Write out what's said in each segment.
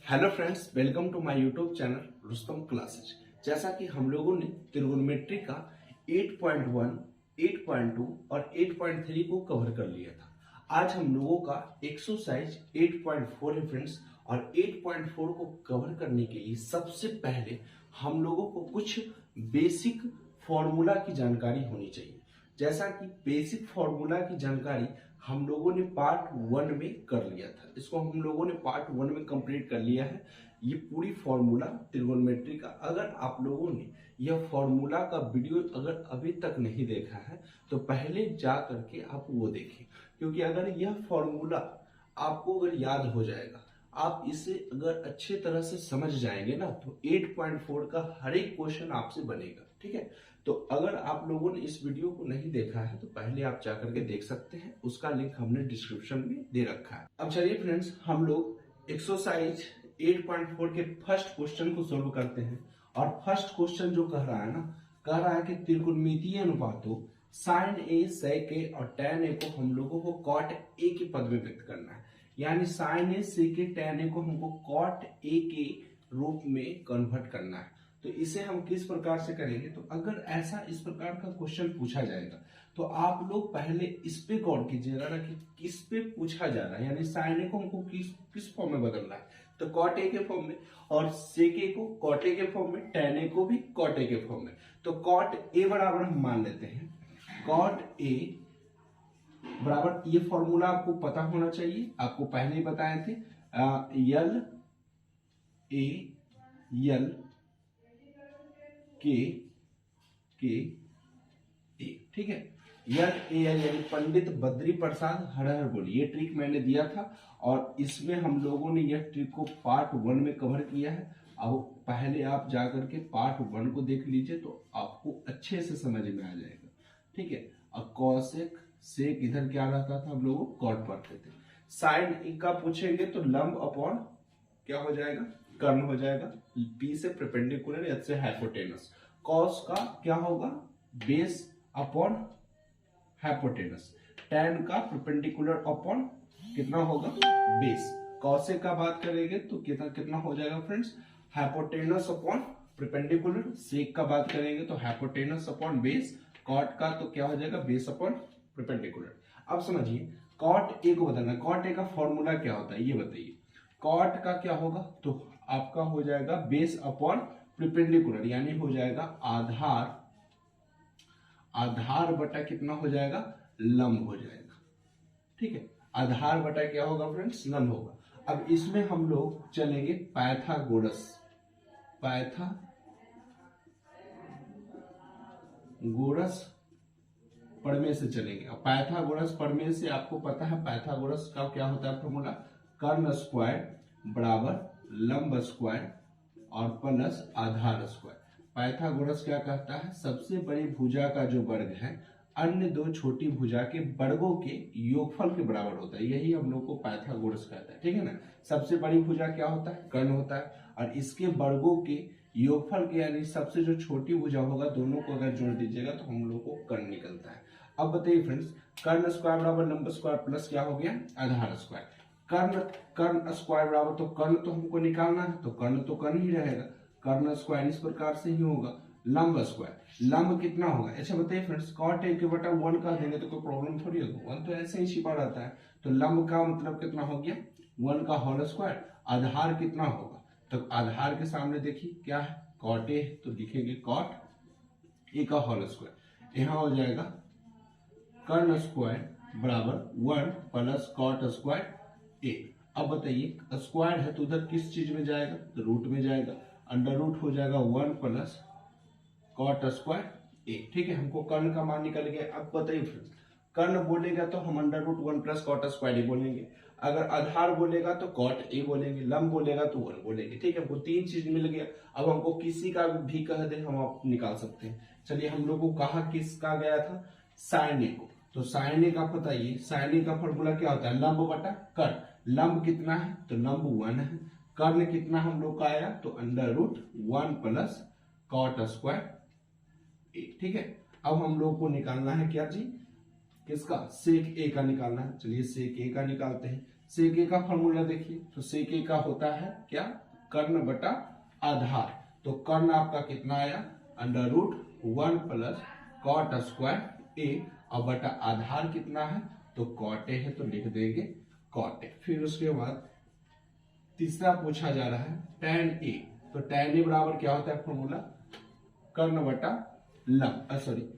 Hello friends, welcome to my YouTube channel Rustam classes. जैसा कि हम लोगों ने त्रिगोनोमेट्री का 8.1, 8.2 और 8.3 को कवर कर लिया था। आज हम लोगों का एक्सरसाइज 8.4 है फ्रेंड्स, और 8.4 को कवर करने के लिए सबसे पहले हम लोगों को कुछ बेसिक फॉर्मूला की जानकारी होनी चाहिए। जैसा कि बेसिक फॉर्मूला की जानकारी हम लोगों ने पार्ट 1 में कर लिया था, इसको हम लोगों ने पार्ट 1 में कंप्लीट कर लिया है। ये पूरी फॉर्मूला त्रिगोनोमेट्री का, अगर आप लोगों ने यह फॉर्मूला का वीडियो अगर अभी तक नहीं देखा है तो पहले जा करके आप वो देखें, क्योंकि अगर यह फॉर्मूला आपको अगर याद हो जाएगा, आप इसे अगर अच्छे तरह से समझ जाएंगे ना, तो 8.4 का हर एक क्वेश्चन आपसे बनेगा। ठीक है, तो अगर आप लोगों ने इस वीडियो को नहीं देखा है तो पहले आप जाकर के देख सकते हैं, उसका लिंक हमने डिस्क्रिप्शन में दे रखा है। अब चलिए फ्रेंड्स, हम लोग एक्सरसाइज 8.4 के फर्स्ट क्वेश्चन को सोल्व करते हैं। और फर्स्ट क्वेश्चन जो कह रहा है ना, कह रहा है कि त्रिकोणमितीय अनुपातों साइन ए, सेक ए और टैन ए को हम लोगों को कॉट ए के पद में व्यक्त करना है। यानी sign A, sec A, tan A को हमको कॉट ए के रूप में कन्वर्ट करना है। तो इसे हम किस प्रकार से करेंगे, तो अगर ऐसा इस प्रकार का क्वेश्चन पूछा जाएगा तो आप लोग पहले इस पे गौर कीजिएगा ना कि किस पे पूछा जा रहा है। यानी साइन ए को हमको किस फॉर्म में बदलना है, तो कॉट ए के फॉर्म में, और सेक ए को कॉट ए के फॉर्म में, टैन ए को भी कॉट ए के फॉर्म में। तो कॉट ए बराबर हम मान लेते हैं, कॉट ए बराबर, ये फॉर्मूला आपको पता होना चाहिए, आपको पहले ही बताए थे, यल के ए। ठीक है, यल ए एल यानी पंडित बद्री प्रसाद हर हर बोले, ये ट्रिक मैंने दिया था और इसमें हम लोगों ने यह ट्रिक को पार्ट 1 में कवर किया है। अब पहले आप जाकर के पार्ट 1 को देख लीजिए तो आपको अच्छे से समझ में आ जाएगा। ठीक है, और कॉसेक सेक इधर क्या रहता था, हम लोग कॉट पढ़ते थे। साइन का पूछेंगे तो लंब अपॉन क्या हो जाएगा, कर्ण हो जाएगा, पी से परपेंडिकुलर, एच से हाइपोटेनस। कॉस का क्या होगा, बेस अपॉन हाइपोटेनस। टैन का परपेंडिकुलर अपॉन कितना होगा, बेस। कॉसेक का बात करेंगे तो कितना हो जाएगा फ्रेंड्स, हाइपोटेनस अपॉन परपेंडिकुलर। सेक का बात करेंगे तो हाइपोटेनस अपॉन बेस। कॉट का तो क्या हो जाएगा, बेस अपॉन परपेंडिकुलर। अब समझिए कॉट ए को बताना, कॉट ए का फॉर्मूला क्या होता है ये बताइए। कॉट का क्या होगा, तो आपका हो जाएगा बेस अपॉन परपेंडिकुलर, यानी हो जाएगा आधार बटा कितना हो जाएगा, लंब हो जाएगा। ठीक है, आधार बटा क्या होगा फ्रेंड्स, लंब होगा। अब इसमें हम लोग चलेंगे पाइथागोरस प्रमेय से चलेंगे। अब पाइथागोरस प्रमेय से आपको पता है पाइथागोरस का क्या होता है फॉर्मूला, कर्ण स्क्वायर बराबर लंब स्क्वायर और प्लस आधार स्क्वायर। पाइथागोरस क्या कहता है, सबसे बड़ी भुजा का जो वर्ग है अन्य दो छोटी भुजा के वर्गों के योगफल के बराबर होता है, यही हम लोग को पाइथागोरस कहता है। ठीक है ना, सबसे बड़ी भुजा क्या होता है, कर्ण होता है, और इसके वर्गों के योगफल के, यानी सबसे जो छोटी भुजा होगा दोनों को अगर जोड़ दीजिएगा तो हम लोग को कर्ण निकलता है। अब बताइए फ्रेंड्स, कर्ण स्क्वायर बराबर लंब स्क्वायर प्लस क्या हो गया, आधार स्क्वायर। कर्ण स्क्वायर बराबर, तो कर्ण तो हमको निकालना है, तो कर्ण तो कर्ण ही रहेगा, कर्ण स्क्वायर इस प्रकार से ही होगा। लंब स्क्वायर, लंब कितना होगा, अच्छा बताइए फ्रेंड्स, कॉट ए के बटा 1 कह देंगे तो कोई प्रॉब्लम थोड़ी होगा, 1 तो ऐसे ही छिपा रहता है। तो लंब का मतलब कितना हो गया, 1 का होल स्क्वायर। आधार कितना होगा, तो आधार के सामने देखिए क्या है, कॉट ए, तो लिखेंगे कॉट ए का होल स्क्वायर। यहाँ हो जाएगा कर्ण स्क्वायर बराबर 1 प्लस कॉट स्क्वायर ए। अब बताइए स्क्वायर है तो उधर किस चीज में जाएगा, तो रूट में जाएगा, अंडर रूट हो जाएगा 1 प्लस कॉट स्क्वायर ए। ठीक है, हमको कर्ण का मान निकल गया। अब बताइए फ्रेंड्स, कर्ण बोलेगा तो हम under root 1 plus cot square A बोलेंगे, अगर आधार बोलेगा तो कॉट ए बोलेंगे, लंब बोलेगा तो 1 बोलेंगे। ठीक है, हमको 3 चीज मिल गया। अब हमको किसी का भी कह दे हम आप निकाल सकते हैं। चलिए, हम लोग को कहा किसका गया था, साइन ए को, तो साइन ए का बताइए, साइन ए का फॉर्मूला क्या होता है, लंब बटा कर्ण। लंब कितना है, तो लंब 1 है। कर्ण कितना हम लोग का आया, तो under root 1 plus cot square A. ठीक है, अब हम लोग को निकालना है क्या जी, किसका, सेक ए का निकालना है। चलिए सेक ए का निकालते हैं। सेक ए का फॉर्मूला देखिए, तो सेक ए का होता है क्या, कर्ण बटा आधार। तो कर्ण आपका कितना आया, under root 1 plus cot square A, और बटा आधार कितना है, तो कॉट ए है, तो लिख देंगे कॉट ए। फिर उसके बाद तीसरा पूछा जा रहा है tan ए, तो tan ए बराबर क्या होता है फॉर्मूला, कर्ण बटा लंब, सॉरी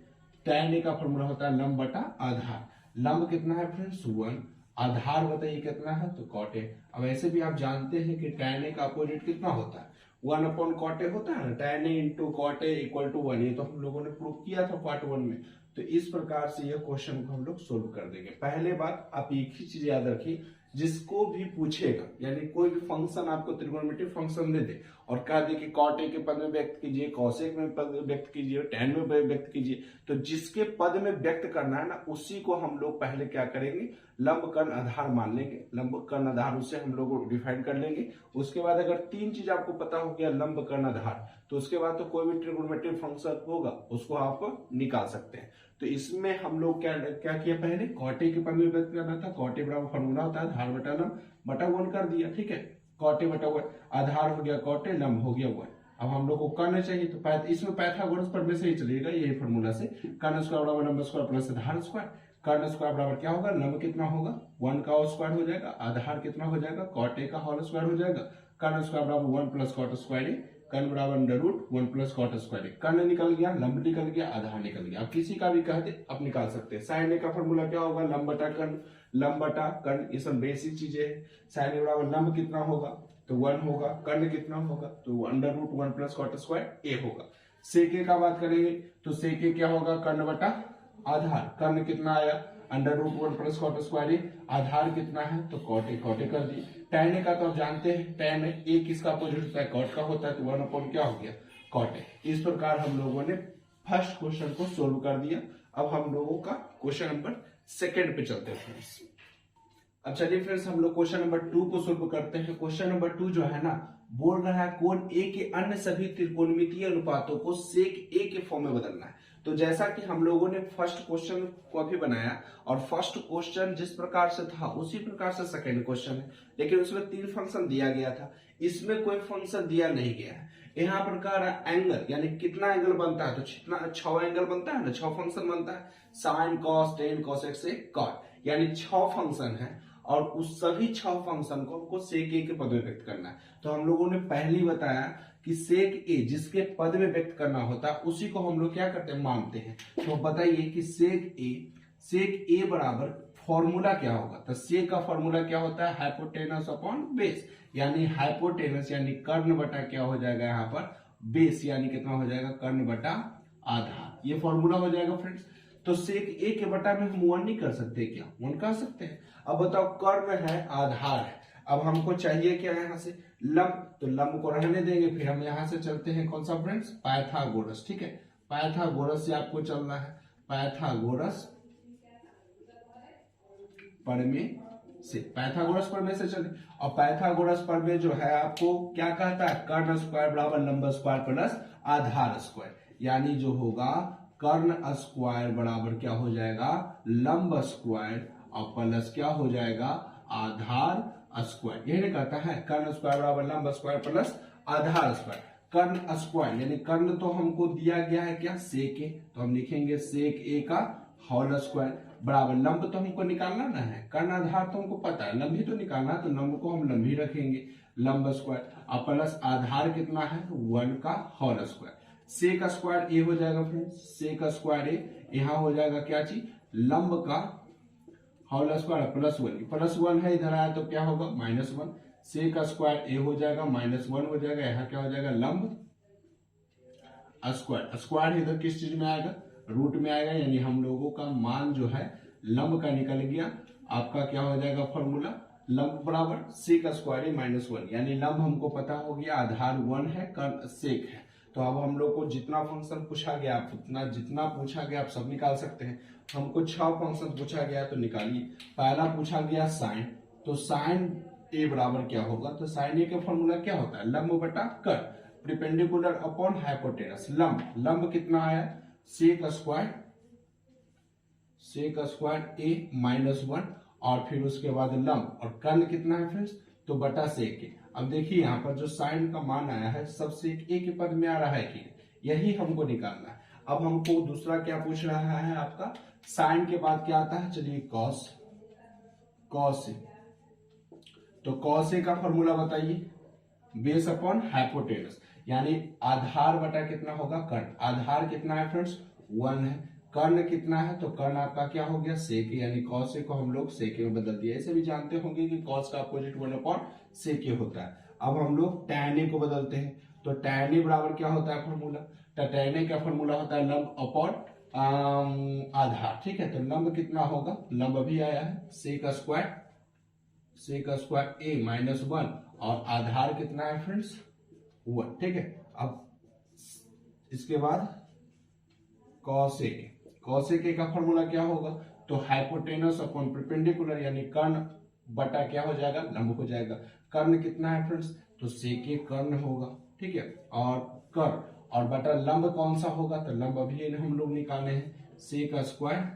tan ए का फॉर्मूला होता है लंब बटा आधार। लंब कितना है फ्रेंड्स 1, आधार बताइए कितना है, तो कॉट ए। अब ऐसे भी आप जानते हैं कि tan ए का अपोजिट कितना होता है, 1 अपॉन कॉट ए होता है ना, tan A into cot A equal to 1, ये तो हम लोगों ने प्रूव किया था पार्ट 1 में। तो इस प्रकार से यह क्वेश्चन को हम लोग सोल्व कर देंगे। पहले बात आप एक ही चीज याद रखिए, जिसको भी पूछेगा, यानी कोई भी फंक्शन आपको त्रिकोणमितीय फंक्शन दे दे और कह दे कि कॉट ए के पद में व्यक्त कीजिए, कॉसेक में पद में व्यक्त कीजिए, tan में व्यक्त कीजिए, तो जिसके पद में व्यक्त करना है ना, उसी को हम लोग पहले क्या करेंगे, लंब कर्ण आधार मान लेंगे। लंब कर्ण आधार उससे हम लोग डिफाइन कर लेंगे। उसके बाद अगर तीन चीज आपको पता हो गया, लंब कर्ण आधार, तो उसके बाद तो कोई भी त्रिकोणमितीय फंक्शन होगा उसको आप निकाल सकते हैं। तो इसमें हम लोग क्या किया, पहले कॉट ए के पद में व्यक्त करना था, कॉट ए बराबर फॉर्मूला होता है आधार बटा लंब बटा 1 कर दिया, ठीक है, कॉट ए बटा 1, आधार हो गया कॉट ए, लंब हो गया 1। अब हम लोग को कर्ण चाहिए, तो इसमें पाइथागोरस प्रमेय से ही चलेगा, यही फॉर्मूला से, कर्ण स्क्वायर बराबर लंब स्क्वायर प्लस आधार स्क्वायर। कर्ण स्क्वायर बराबर क्या होगा, लंब कितना होगा 1 का स्क्वायर हो जाएगा, आधार कितना हो जाएगा कॉट ए का होल स्क्वायर हो जाएगा। कर्ण स्क्वायर बराबर 1 प्लस कॉट स्क्वायर ए, कर्ण बराबर under root 1 plus cot square A. कर्ण निकल गया, लंब निकल गया, आधार निकल गया। अब किसी का भी कह दे आप निकाल सकते हैं। साइन ए का फॉर्मूला क्या होगा, लंब बटा कर्ण, लंब बटा कर्ण, ये सब बेसिक चीजें है। साइन ए बराबर लंब कितना होगा, तो 1 होगा, कर्ण कितना होगा, तो under root 1 plus cot square A होगा। सेक ए का बात करेंगे तो सेक ए क्या होगा, कर्ण बटा आधार, कर्ण कितना आया, under root 1 plus cot square A, आधार कितना है, तो कॉट ए कर दी। tan ए का तो आप जानते हैं, tan ए किसका अपोजिट होता है, कॉट का होता है, तो 1 अपॉन क्या हो गया, कॉट ए। इस प्रकार हम लोगों ने फर्स्ट क्वेश्चन को सोल्व कर दिया। अब हम लोगों का क्वेश्चन नंबर सेकंड पे चलते हैं फ्रेंड्स। अब चलिए फ्रेंड्स हम लोग क्वेश्चन नंबर 2 को सोल्व करते हैं। क्वेश्चन नंबर 2 जो है ना, बोल रहा है कोण ए के अन्य सभी त्रिकोणमितीय अनुपातों को सेक ए के फॉर्म में बदलना है। तो जैसा कि हम लोगों ने फर्स्ट क्वेश्चन को अभी बनाया और फर्स्ट क्वेश्चन जिस प्रकार से था उसी प्रकार से सेकंड क्वेश्चन है, लेकिन उसमें 3 फंक्शन दिया गया था, इसमें कोई फंक्शन दिया नहीं गया है। यहाँ प्रकार एंगल, यानी कितना एंगल बनता है, तो कितना 6 एंगल बनता है ना, 6 फंक्शन बनता है, साइन कॉस टेन कॉसेक से कॉट, यानी 6 फंक्शन है और उस सभी 6 फंक्शन को हमको सेक ए के पद में व्यक्त करना है। तो हम लोगों ने पहले ही बताया कि सेक ए जिसके पद में व्यक्त करना होता है उसी को हम लोग क्या करते हैं, मानते हैं। तो बताइए कि सेक ए बराबर फॉर्मूला क्या होगा, तो सेक का फॉर्मूला क्या होता है, हाइपोटेनस अपॉन बेस, यानी हाइपोटेनस यानी कर्ण बटा क्या हो जाएगा यहाँ पर बेस, यानी कितना हो जाएगा, कर्ण बटा आधार, ये फॉर्मूला हो जाएगा फ्रेंड्स। तो सेक ए के बटा में हम 1 नहीं कर सकते क्या, 1 कर सकते हैं। अब बताओ कर्ण है आधार है, अब हमको चाहिए क्या यहाँ से लंब, तो लंब को रहने देंगे। फिर हम यहाँ से चलते हैं कौन सा फ्रेंड्स, पाइथागोरस, ठीक है, पाइथागोरस से आपको चलना है, पाइथागोरस प्रमेय से, पाइथागोरस प्रमेय से चले। और पाइथागोरस प्रमेय जो है आपको क्या कहता है, कर्ण स्क्वायर बराबर लंब स्क्वायर प्लस आधार स्क्वायर, यानी जो होगा कर्ण स्क्वायर बराबर क्या हो जाएगा, लंब स्क्वायर और प्लस क्या हो जाएगा, आधार स्क्वायर। यही कहता है कर्ण स्क्वायर बराबर लंब स्क्वायर प्लस आधार स्क्वायर। कर्ण स्क्वायर यानी कर्ण तो हमको दिया गया है क्या, सेक ए, तो हम लिखेंगे सेक ए का होल स्क्वायर बराबर लंब तो हमको निकालना ना है, कर्ण आधार तो हमको पता है, लंब ही तो निकालना है, तो लंब को हम लंब ही रखेंगे, लंब स्क्वायर और प्लस आधार कितना है 1 का होल स्क्वायर। सेक स्क्वायर ए हो जाएगा फ्रेंड्स, सेक स्क्वायर ए, यहाँ हो जाएगा क्या चीज, लंब का होल स्क्वायर प्लस 1 है, इधर आया तो क्या होगा -1, सेक स्क्वायर ए हो जाएगा -1 हो जाएगा, यहाँ क्या हो जाएगा लंब स्क्वायर, स्क्वायर इधर किस चीज में आएगा, रूट में आएगा, यानी हम लोगों का मान जो है लंब का निकल गया। आपका क्या हो जाएगा फॉर्मूला, लंब बराबर सेक स्क्वायर ए -1, यानी लंब हमको पता हो गया, आधार 1 है, कर्ण सेक है। तो अब हम लोग को जितना फंक्शन पूछा गया आप उतना, जितना पूछा गया आप सब निकाल सकते हैं। हमको 6 फंक्शन पूछा गया तो निकालिए। पहला पूछा गया साइन, तो साइन ए बराबर क्या होगा, तो साइन ए का फॉर्मूला क्या होता है, लंब बटा कर्ण, परपेंडिकुलर अपॉन हाइपोटेनस। लंब कितना आया, सेक स्क्वायर ए -1 और फिर उसके बाद लंब, और कर्ण कितना है फ्रेंड्स, तो बटा सेक ए। अब देखिए यहाँ पर जो साइन का मान आया है सब सेक ए के पद में आ रहा है कि यही हमको निकालना है। अब हमको दूसरा क्या पूछ रहा है आपका, साइन के बाद क्या आता है, चलिए कॉस, कॉस ए। तो कॉस ए का फॉर्मूला बताइए, बेस अपॉन हाइपोटेनस, यानी आधार बटा कितना होगा, कर्ण। आधार कितना है फ्रेंड्स, 1 है। कर्ण कितना है, तो कर्ण आपका क्या हो गया, सेक ए, यानी कॉस ए को हम लोग सेक ए में बदल दिया। ऐसे भी जानते होंगे कि कॉस का अपोजिट 1 अपॉन सेक ए होता है। अब हम लोग tan ए को बदलते हैं, तो tan ए बराबर क्या होता है फॉर्मूला, तो tan ए का फॉर्मूला होता है लंब अपॉन आधार, ठीक है। तो लंब कितना होगा, लंब अभी आया है सेक स्क्वायर, सेक स्क्वायर ए माइनस 1, और आधार कितना है फ्रेंड्स 1, ठीक है। अब इसके बाद कॉस ए, कॉस ए का फॉर्मूला क्या होगा, तो हाइपोटेनस अपॉन परपेंडिकुलर, यानी कर्ण बटा क्या हो जाएगा, लंब हो जाएगा। कर्ण कितना है फ्रेंड्स, तो सेक ए कर्ण होगा, ठीक है। और कर्ण और बटा लंब कौन सा होगा, तो लंब अभी हम लोग निकाले हैं सेक स्क्वायर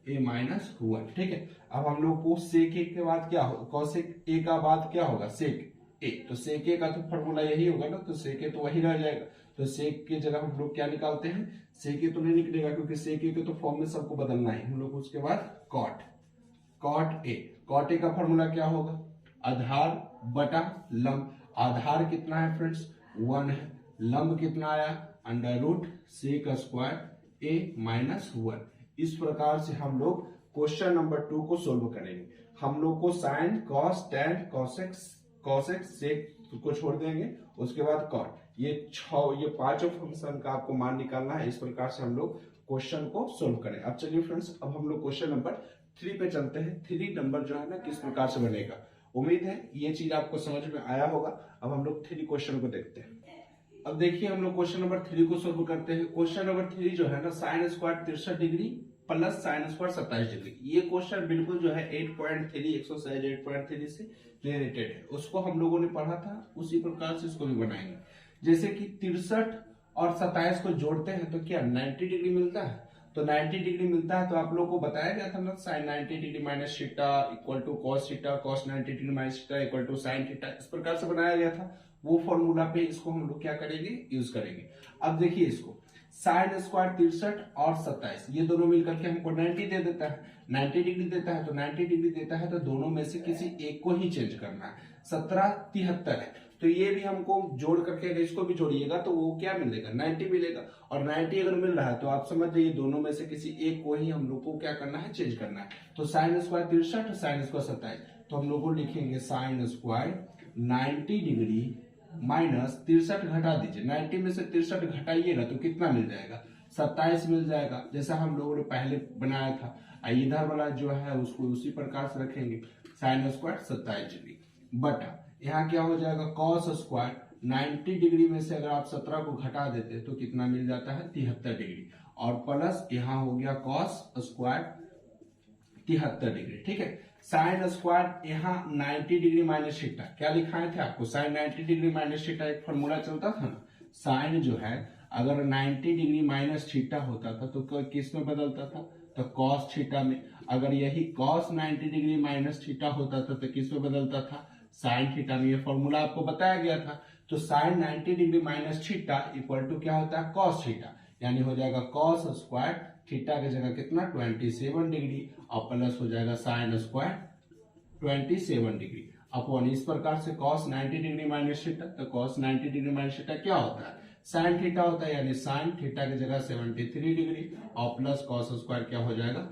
ए माइनस 1, ठीक है। अब हम लोग को सेक ए के बाद क्या होगा, कॉसेक ए का बाद क्या होगा, सेक ए। तो सेक ए का तो फॉर्मूला यही होगा ना, तो सेक ए तो वही रह जाएगा। तो सेक की जगह हम लोग क्या निकालते हैं, सेक ए तो नहीं निकलेगा क्योंकि सेक ए के तो फॉर्म में सबको बदलना है हम लोग। उसके बाद cot, cot A, cot A का फॉर्मूला क्या होगा, आधार बटा लंब। आधार कितना है फ्रेंड्स 1 है, लंब कितना आया अंडर रूट सेक स्क्वायर ए माइनस 1। इस प्रकार से हम लोग क्वेश्चन नंबर 2 को सोल्व करेंगे। हम लोग को साइन, कॉस, टैन, कॉसेक, सेक को छोड़ देंगे, उसके बाद कॉट, ये पांचों फंक्शन का आपको मान निकालना है। इस प्रकार से हम लोग क्वेश्चन को सोल्व करें। अब चलिए फ्रेंड्स, अब हम लोग क्वेश्चन नंबर 3 पे चलते हैं। 3 नंबर जो है ना किस प्रकार से बनेगा, उम्मीद है ये चीज आपको समझ में आया होगा। अब हम लोग 3 क्वेश्चन को देखते हैं। अब देखिए हम लोग क्वेश्चन नंबर 3 को सोल्व करते हैं। क्वेश्चन नंबर 3 जो है ना, sine square 63 degree plus sine square 27 degree. ये क्वेश्चन बिल्कुल जो है 8.3 एक्सरसाइज 8.3 से रिलेटेड है। उसको हम लोगों ने पढ़ा था, उसी प्रकार से इसको भी बनाएंगे। जैसे कि 63 और 27 को जोड़ते हैं तो क्या 90 डिग्री मिलता है, तो 90 डिग्री मिलता है। तो आप लोगों को बताया गया था ना, sine 90 degree minus theta equal to cos theta, cos 90 degree minus theta equal to sine theta, इस प्रकार से बनाया गया था। वो फॉर्मूला पे इसको हम लोग क्या करेंगे, यूज करेंगे। अब देखिए इसको, साइन स्क्वायर 63 और 27 ये दोनों मिलकर के हमको 90 दे देता है, 90 डिग्री देता है। तो 90 डिग्री देता है तो दोनों में से किसी एक को ही चेंज करना है। 17 73 है, तो ये भी हमको जोड़ करके अगर इसको भी जोड़िएगा तो वो क्या मिलेगा, 90 मिलेगा। और 90 अगर मिल रहा है तो आप समझ जाइए दोनों में से किसी एक को ही हम लोग को क्या करना है, चेंज करना है। तो साइन स्क्वायर 63, साइन स्क्वायर 27, तो हम लोग को लिखेंगे साइन स्क्वायर 90 डिग्री माइनस 63 घटा दीजिए, 90 में से 63 घटाइएगा तो कितना मिल जाएगा, 27 मिल जाएगा, जैसा हम लोगों ने पहले बनाया था। इधर वाला जो है उसको उसी प्रकार से रखेंगे, साइन स्क्वायर 27 डिग्री बटा यहाँ क्या हो जाएगा, कॉस स्क्वायर 90 डिग्री में से अगर आप 17 को घटा देते तो कितना मिल जाता है 73 डिग्री, और प्लस यहाँ हो गया कॉस स्क्वायर 73 डिग्री, ठीक है। साइन स्क्वायर यहाँ 90 डिग्री माइनस थीटा, क्या लिखाए थे आपको, साइन 90 डिग्री माइनस थीटा एक फॉर्मूला चलता था ना। साइन जो है अगर 90 डिग्री माइनस थीटा होता था तो किस में बदलता था, तो कॉस थीटा में। अगर यही कॉस 90 डिग्री माइनस थीटा होता था तो किस में बदलता था, साइन थीटा में। ये फॉर्मूला आपको बताया गया था। तो sine 90 degree minus theta equal to क्या होता है, कॉस थीटा, यानी हो जाएगा कॉस स्क्वायर थीटा की जगह कितना 27 डिग्री, और प्लस हो जाएगा साइन स्क्वायर 27 डिग्री अपॉन इस प्रकार से कॉस 90 डिग्री माइनस थीटा। तो कॉस 90 डिग्री माइनस थीटा क्या होता है, साइन थीटा होता है, यानी साइन थीटा की जगह 73 डिग्री और प्लस कॉस स्क्वायर क्या हो जाएगा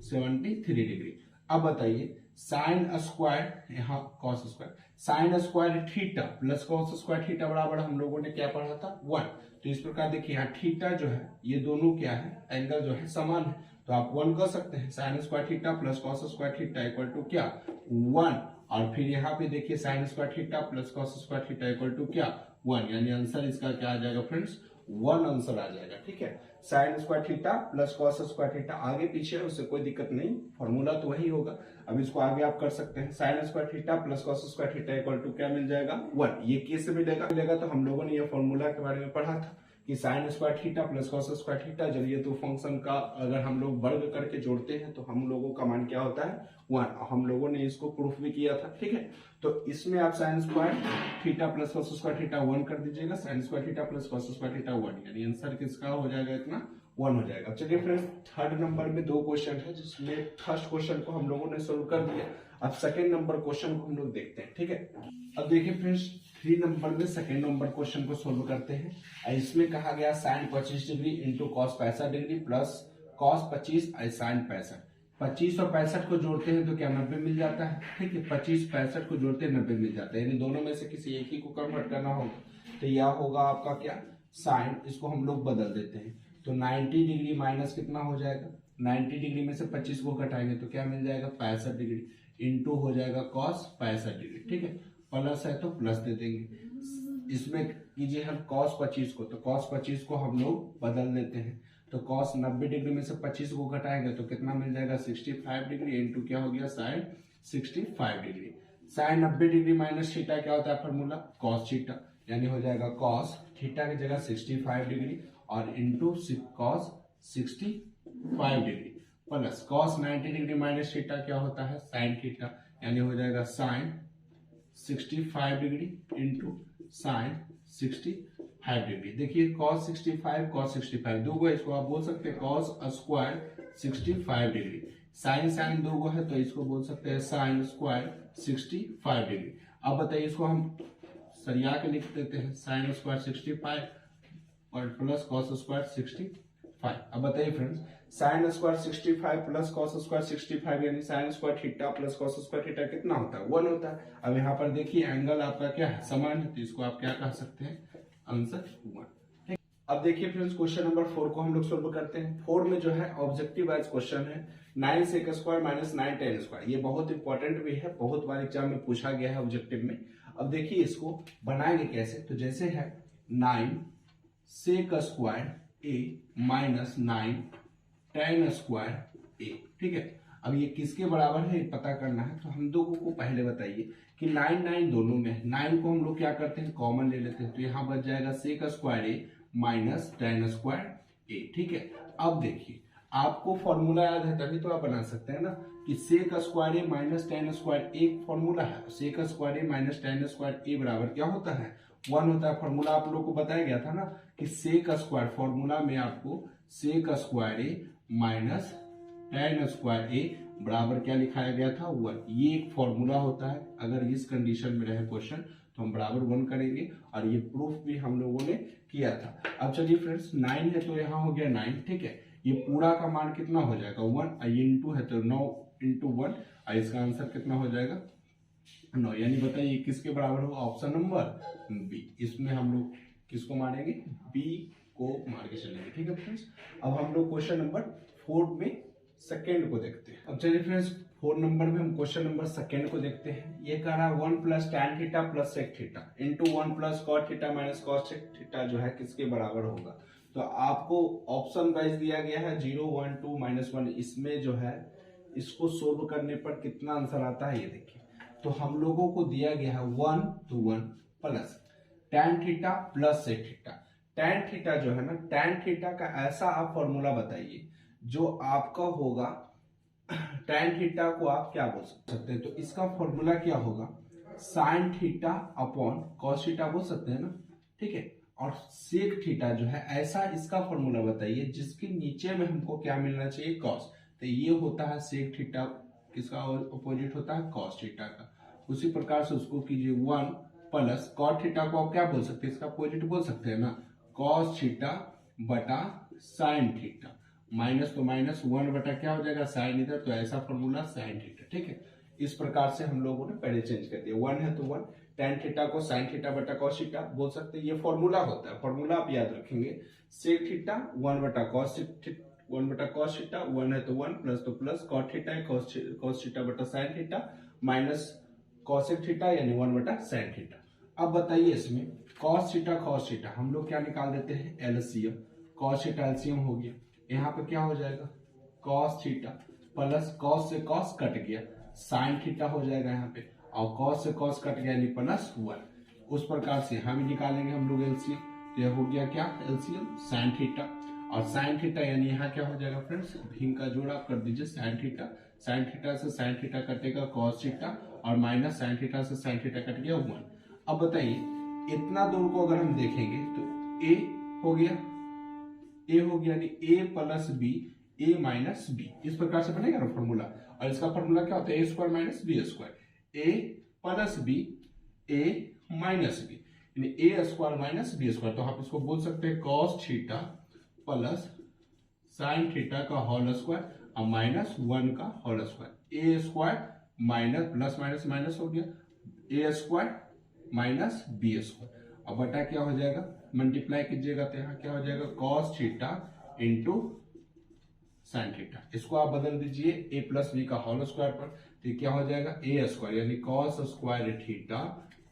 73 डिग्री। अब बताइए साइन स्क्वायर यहाँ cos square, sign square theta plus cos square theta बराबर हम लोगों ने क्या पढ़ा था 1। तो इस प्रकार देखिए यहाँ थीटा जो है ये दोनों क्या है, एंगल जो है समान है, तो आप 1 कर सकते हैं। Sine square theta plus cos square theta equal to क्या 1, और फिर यहाँ पे देखिए sine square theta plus cos square theta equal to क्या 1, यानी आंसर इसका क्या आ जाएगा फ्रेंड्स 1 आंसर आ जाएगा, ठीक है। Sign square theta plus cos square theta आगे पीछे है उससे कोई दिक्कत नहीं, फॉर्मूला तो वही होगा। अब इसको आगे आप कर सकते हैं, sine square theta plus cos square theta equal to क्या मिल जाएगा 1। ये कैसे मिलेगा तो हम लोगों ने ये फॉर्मूला के बारे में पढ़ा था कि sign square theta plus cos square theta, जब ये दो फंक्शन का अगर हम लोग वर्ग करके जोड़ते हैं तो हम लोगों का मान क्या होता है 1। हम लोगों ने इसको प्रूफ भी किया था, ठीक है। तो इसमें आप sign square theta plus cos square theta 1 कर दीजिएगा, sign square theta plus cos square theta 1, यानी आंसर किसका हो जाएगा इतना 1 हो जाएगा। चलिए फ्रेंड्स, थर्ड नंबर में 2 क्वेश्चन है, जिसमें फर्स्ट क्वेश्चन को हम लोगों ने सोल्व कर दिया। अब सेकंड नंबर क्वेश्चन को हम लोग देखते हैं, ठीक है। अब देखिए फ्रेंड्स, 3 नंबर में सेकंड नंबर क्वेश्चन को सोल्व करते हैं। इसमें कहा गया sine 25 degree into cos 65 degree plus cos 25 sine 65। 25 और 65 को जोड़ते हैं तो क्या 90 मिल जाता है, ठीक है। 25 65 को जोड़ते हैं 90 मिल जाता है, यानी दोनों में से किसी एक ही को कन्वर्ट करना होगा। तो यह होगा आपका क्या साइन, इसको हम लोग बदल देते हैं। तो 90 डिग्री माइनस कितना हो जाएगा, 90 डिग्री में से 25 को घटाएंगे तो क्या मिल जाएगा 65 डिग्री, इंटू हो जाएगा कॉस 65 डिग्री, ठीक है। प्लस है तो प्लस दे देंगे। इसमें कीजिए हम कॉस 25 को, तो कॉस 25 को हम लोग बदल देते हैं। तो कॉस 90 डिग्री में से 25 को घटाएंगे तो कितना मिल जाएगा 65 डिग्री, इंटू क्या हो गया sine 65 degree. Sine 90 degree minus theta क्या होता है फॉर्मूला कॉस थीटा, यानी हो जाएगा कॉस थीटा की जगह 65 डिग्री और into cos 65 degree plus cos 90 degree minus theta क्या होता है साइन थीटा, यानी हो जाएगा sine 65 degree into sine 65 degree. देखिए cos 65 दो गो, इसको आप बोल सकते हैं cos square 65 degree. Sine sine दो गो है तो इसको बोल सकते हैं साइन स्क्वायर 65 डिग्री। अब बताइए, इसको हम सरिया के लिख देते हैं, साइन स्क्वायर 65 और प्लस कॉस स्क्वायर 65। अब बताइए friends, sine square 65 plus cos square 65 यानी sign square theta plus cos square theta कितना होता है 1 होता है। अब यहाँ पर देखिए एंगल आपका क्या है समान है, तो इसको आप क्या कह सकते हैं आंसर 1। अब देखिए फ्रेंड्स, क्वेश्चन नंबर 4 को हम लोग सोल्व करते हैं। 4 में जो है ऑब्जेक्टिव वाइज क्वेश्चन है, 9 sec square minus 9 tan square. ये बहुत इंपॉर्टेंट भी है, बहुत बार एग्जाम में पूछा गया है ऑब्जेक्टिव में। अब देखिए इसको बनाएंगे कैसे, तो जैसे है 9 sec square a minus 9 tan square a, ठीक है। अब ये किसके बराबर है पता करना है, तो हम दोनों को पहले बताइए कि 9 9 दोनों में, 9 को हम लोग क्या करते हैं कॉमन ले लेते हैं, तो यहाँ बच जाएगा sec square a minus tan square a, ठीक है। अब देखिए आपको फॉर्मूला याद है तभी तो आप बना सकते हैं ना, कि sec square a minus tan square एक फॉर्मूला है, sec square a minus tan square a बराबर क्या होता है 1 होता है। फॉर्मूला आप लोगों को बताया गया था ना कि सेक स्क्वायर, फॉर्मूला में आपको sec square a minus tan square a बराबर क्या लिखाया गया था 1। ये एक फॉर्मूला होता है, अगर इस कंडीशन में रहे क्वेश्चन तो हम बराबर 1 करेंगे, और ये प्रूफ भी हम लोगों ने किया था। अब चलिए फ्रेंड्स, 9 है तो यहाँ हो गया 9, ठीक है। ये पूरा का मान कितना हो जाएगा 1, ये इंटू है तो 9 इंटू 1, और इसका आंसर कितना हो जाएगा 9। यानी बताइए किसके बराबर होगा, ऑप्शन नंबर बी। इसमें हम लोग किसको मानेंगे बी को मान के चलेंगे, ठीक है फ्रेंड्स। अब हम लोग क्वेश्चन नंबर 4 में सेकेंड को देखते हैं। अब चलिए फ्रेंड्स, 4 नंबर में हम क्वेश्चन नंबर सेकेंड को देखते हैं। ये कह रहा है 1 plus tan theta plus sec theta into 1 plus cot theta minus cos theta जो है किसके बराबर होगा। तो आपको ऑप्शन वाइज दिया गया है 0 1 2 -1। इसमें जो है इसको सोल्व करने पर कितना आंसर आता है ये देखिए। तो हम लोगों को दिया गया है 1 to 1 plus tan theta plus sec theta. tan theta जो है ना, tan थीटा का ऐसा आप फॉर्मूला बताइए जो आपका होगा, tan थीटा को आप क्या बोल सकते हैं, तो इसका फॉर्मूला क्या होगा sine theta upon cos theta बोल सकते हैं ना, ठीक है। और सेक थीटा जो है ऐसा इसका फॉर्मूला बताइए जिसके नीचे में हमको क्या मिलना चाहिए कॉस। तो ये होता है सेक थीटा, किसका अपोजिट होता है कॉस थीटा का। उसी प्रकार से उसको कीजिए 1 प्लस कॉट थीटा को आप क्या बोल सकते हैं, इसका अपोजिट बोल सकते हैं ना कॉस थीटा बटा साइन थीटा, माइनस तो माइनस 1 बटा क्या हो जाएगा साइन इधर, तो ऐसा फॉर्मूला साइन थीटा, ठीक है। इस प्रकार से हम लोगों ने पहले चेंज कर दिया, 1 है तो 1, tan थीटा को साइन थीटा बटा कॉस थीटा बोल सकते हैं, ये फॉर्मूला होता है। फॉर्मूला आप याद रखेंगे, सेक थीटा 1 बटा कॉस थीटा, 1 है तो 1 प्लस तो प्लस कॉट थीटा है कॉस थीटा बटा sign theta minus cosec theta यानी 1 बटा साइन थीटा। अब बताइए इसमें कॉस थीटा हम लोग क्या निकाल देते हैं एलसीएम, कॉस थीटा एलसीएम हो गया। यहाँ पे क्या हो जाएगा कॉस थीटा प्लस कॉस से कॉस कट गया, साइन थीटा हो जाएगा यहाँ पे, और कॉस से कॉस कट गया यानी प्लस 1। उस प्रकार से हम निकालेंगे हम लोग एलसीएम, तो यह हो गया क्या एलसीएम साइन थीटा, और साइन थीटा यानी यहाँ क्या हो जाएगा फ्रेंड्स, भी का जोड़ आप कर दीजिए साइन थीटा, साइन थीटा से साइन थीटा कटेगा कॉस थीटा, और माइनस साइन थीटा से साइन थीटा कट गया 1। अब बताइए इतना दोनों को अगर हम देखेंगे तो ए हो गया, ए हो गया यानी ए plus B A minus B, इस प्रकार से बनेगा ना फॉर्मूला। और इसका फॉर्मूला क्या होता है, A square minus B square, A plus B A minus B यानी A square minus B square. तो आप इसको बोल सकते हैं cos theta plus sine theta का होल स्क्वायर और माइनस 1 का whole square, A square minus plus minus minus हो गया, A square minus B square. अब बटा क्या हो जाएगा, मल्टीप्लाई कीजिएगा तो यहाँ क्या हो जाएगा cos theta into sine theta. इसको आप बदल दीजिए ए प्लस बी का होल स्क्वायर पर, तो क्या हो जाएगा ए स्क्वायर यानी cos square theta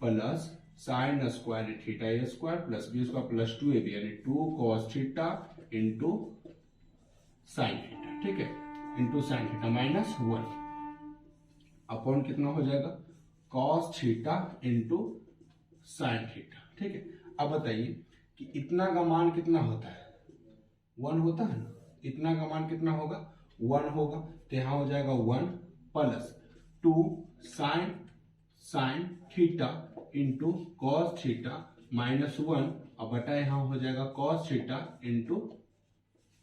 plus sine square theta A square plus B square plus 2ab यानी 2 cos theta into sine theta, ठीक है, into sine theta minus 1 upon कितना हो जाएगा cos theta into sine theta, ठीक है। अब बताइए कि इतना का मान कितना होता है, 1 होता है ना, इतना का मान कितना होगा 1 होगा, तो यहां हो जाएगा 1 plus 2 sine sine theta into cos theta minus 1, अब बटा यहां हो जाएगा cos theta into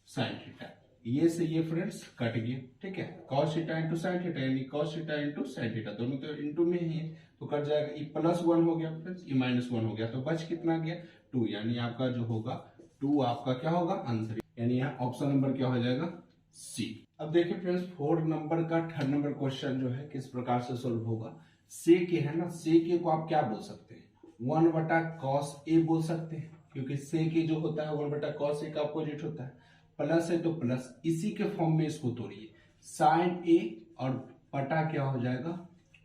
sine theta. ये से ये फ्रेंड्स कट गया, ठीक है, cos theta into sine theta यानी cos theta into sine theta, दोनों तो इंटू में ही है तो कट जाएगा, ये प्लस 1 हो गया फ्रेंड्स, ये माइनस 1 हो गया, तो बच कितना गया 2, यानी आपका जो होगा 2 आपका क्या होगा आंसर, यानी यहाँ ऑप्शन नंबर क्या हो जाएगा सी। अब देखिए फ्रेंड्स 4 नंबर का 3rd नंबर क्वेश्चन जो है किस प्रकार से सोल्व होगा। सेक है ना, सेक को आप क्या बोल सकते हैं 1 बटा कॉस ए बोल सकते हैं, क्योंकि सेक जो होता है 1 बटा कॉस ए का अपोजिट होता है, प्लस है तो प्लस, इसी के फॉर्म में इसको तोड़िए साइन ए और बटा क्या हो जाएगा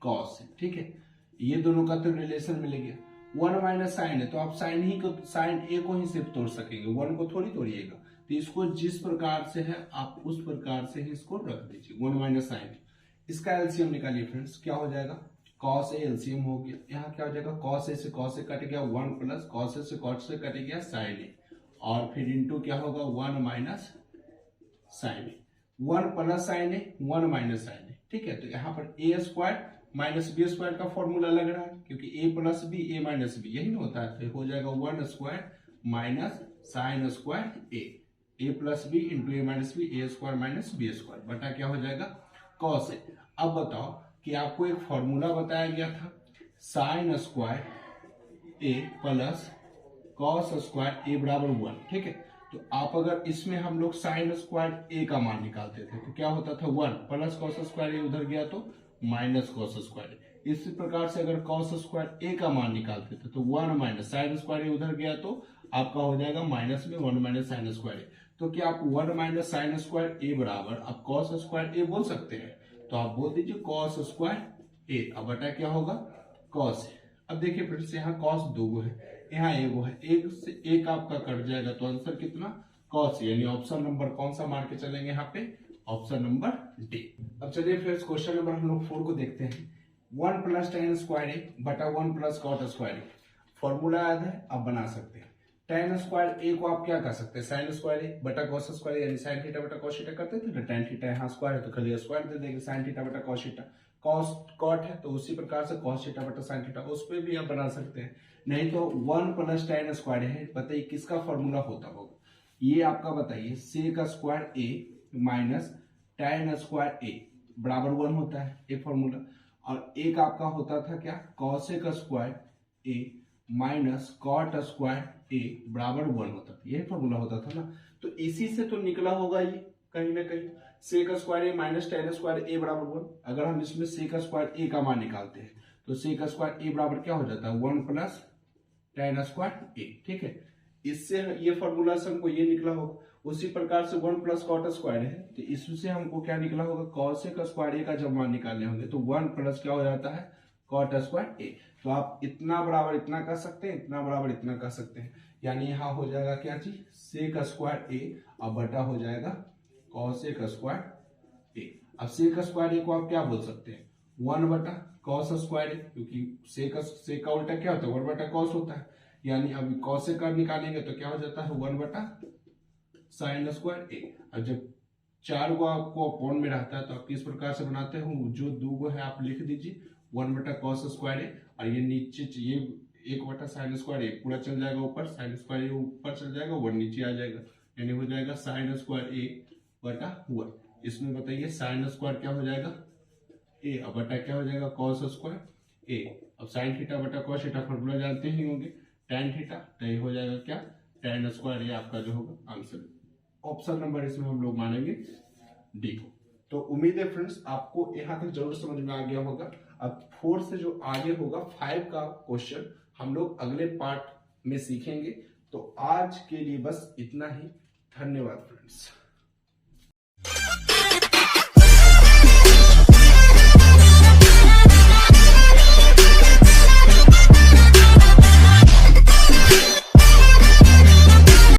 कॉस ए, ठीक है, ये दोनों का तो रिलेशन मिल गया। 1 माइनस साइन है तो आप साइन ही को साइन ए को ही सिर्फ तोड़ सकेंगे, 1 को थोड़ी तोड़िएगा, तो इसको जिस प्रकार से है आप उस प्रकार से ही इसको रख दीजिए 1 माइनस साइन। इसका एलसीएम निकालिए फ्रेंड्स, क्या हो जाएगा कॉस ए एलसीएम हो गया, यहाँ क्या हो जाएगा कॉस ए से कॉस ए कट गया 1 प्लस कॉस ए से कॉस ए कट गया साइन ए, और फिर इंटू क्या होगा 1 माइनस साइन ए, 1 प्लस साइन ए 1 माइनस साइन ए, ठीक है। तो यहाँ पर ए स्क्वायर माइनस बी स्क्वायर का फॉर्मूला लग रहा है, क्योंकि ए plus B A minus B यही ना होता है, तो हो जाएगा 1 square minus sine square A plus B into A minus B A square minus B square बटा क्या हो जाएगा कॉस ए। अब बताओ कि आपको एक फॉर्मूला बताया गया था sine square A plus cos square ए बराबर 1, ठीक है, तो आप अगर इसमें हम लोग साइन स्क्वायर ए का मान निकालते थे तो क्या होता था 1 प्लस कॉस स्क्वायर ए उधर गया तो माइनस कॉस स्क्वायर, इसी प्रकार से अगर कॉस स्क्वायर ए का मान निकालते थे तो 1 माइनस साइन स्क्वायर ए उधर गया तो आपका हो जाएगा माइनस में 1 माइनस साइन स्क्वायर ए, तो क्या आप 1 माइनस साइन स्क्वायर ए बराबर आप कॉस स्क्वायर ए बोल सकते हैं, तो आप बोल दीजिए कॉस स्क्वायर ए, अब बटा क्या होगा कॉस ए। अब देखिए फिर से यहाँ कॉस 2 है, यहाँ एगो है, एक से एक आपका कट जाएगा तो आंसर कितना कॉस, यानी ऑप्शन नंबर कौन सा मार के चलेंगे यहाँ पे ऑप्शन नंबर डी। अब चलिए फिर क्वेश्चन नंबर हम लोग 4 को देखते हैं। 1 प्लस tan स्क्वायर ए बटा 1 प्लस कॉट स्क्वायर ए, फॉर्मूला याद है आप बना सकते हैं। tan स्क्वायर ए को आप क्या कर सकते हैं साइन स्क्वायर ए बटा कॉस स्क्वायर यानी साइन थीटा बटा कॉस थीटा करते थे, तो tan थीटा यहाँ स्क्वायर है तो खाली स्क्वायर दे देंगे, साइन थीटा बटा कॉस थीटा, कॉस कॉट है तो उसी प्रकार से कॉस थीटा बटा साइन थीटा उस पर भी आप बना सकते हैं, नहीं तो 1 प्लस tan स्क्वायर है, बताइए किसका फॉर्मूला होता होगा, ये आपका बताइए सेक स्क्वायर ए माइनस tan स्क्वायर ए बराबर 1 होता है एक फॉर्मूला, और एक आपका होता था क्या कॉसेक स्क्वायर ए माइनस कॉट स्क्वायर ए बराबर 1 होता था, यही फॉर्मूला होता था ना, तो इसी से तो निकला होगा ये कहीं ना कहीं सेक स्क्वायर ए माइनस tan स्क्वायर ए बराबर 1। अगर हम इसमें सेक स्क्वायर ए का मान निकालते हैं तो सेक स्क्वायर ए बराबर क्या हो जाता है 1 प्लस tan स्क्वायर ए, ठीक है, इससे ये फॉर्मूला से हमको ये निकला होगा। उसी प्रकार से 1 प्लस कॉट स्क्वायर है तो इससे हमको क्या निकला होगा कॉसेक स्क्वायर ए का जब मान निकालने होंगे तो 1 प्लस क्या हो जाता है कॉट स्क्वायर ए, तो आप इतना बराबर इतना कर सकते हैं, इतना बराबर इतना कर सकते हैं, यानी यहाँ हो जाएगा क्या चीज सेक स्क्वायर ए और बटा हो जाएगा कॉसेक स्क्वायर ए। अब सेक स्क्वायर ए को आप क्या बोल सकते हैं 1 बटा कॉस स्क्वायर ए, क्योंकि सेक का उल्टा क्या होता है 1 बटा कॉस होता है, यानी अभी कॉस से कर्व निकालेंगे तो क्या हो जाता है 1/sin² ए। अब जब 4 गो आपको अपॉन में रहता है तो आप किस प्रकार से बनाते हो, जो 2 गो है आप लिख दीजिए 1/cos² ए, और ये नीचे ये 1/sin² ए पूरा चल जाएगा ऊपर, sin² ए ऊपर चल जाएगा, 1 नीचे आ जाएगा, यानी हो जाएगा sin² ए/1। इसमें बताइए sin² क्या हो जाएगा ए, और बटा क्या हो जाएगा cos² ए। अब sin theta cos theta formula जानते ही होंगे, tan थीटा, तो ये हो जाएगा क्या tan² ए आपका जो होगा आंसर। ऑप्शन नंबर इसमें हम लोग मानेंगे डी को। तो उम्मीद है फ्रेंड्स आपको यहाँ तक जरूर समझ में आ गया होगा। अब 4 से जो आगे होगा 5 का क्वेश्चन हम लोग अगले पार्ट में सीखेंगे। तो आज के लिए बस इतना ही, धन्यवाद फ्रेंड्स।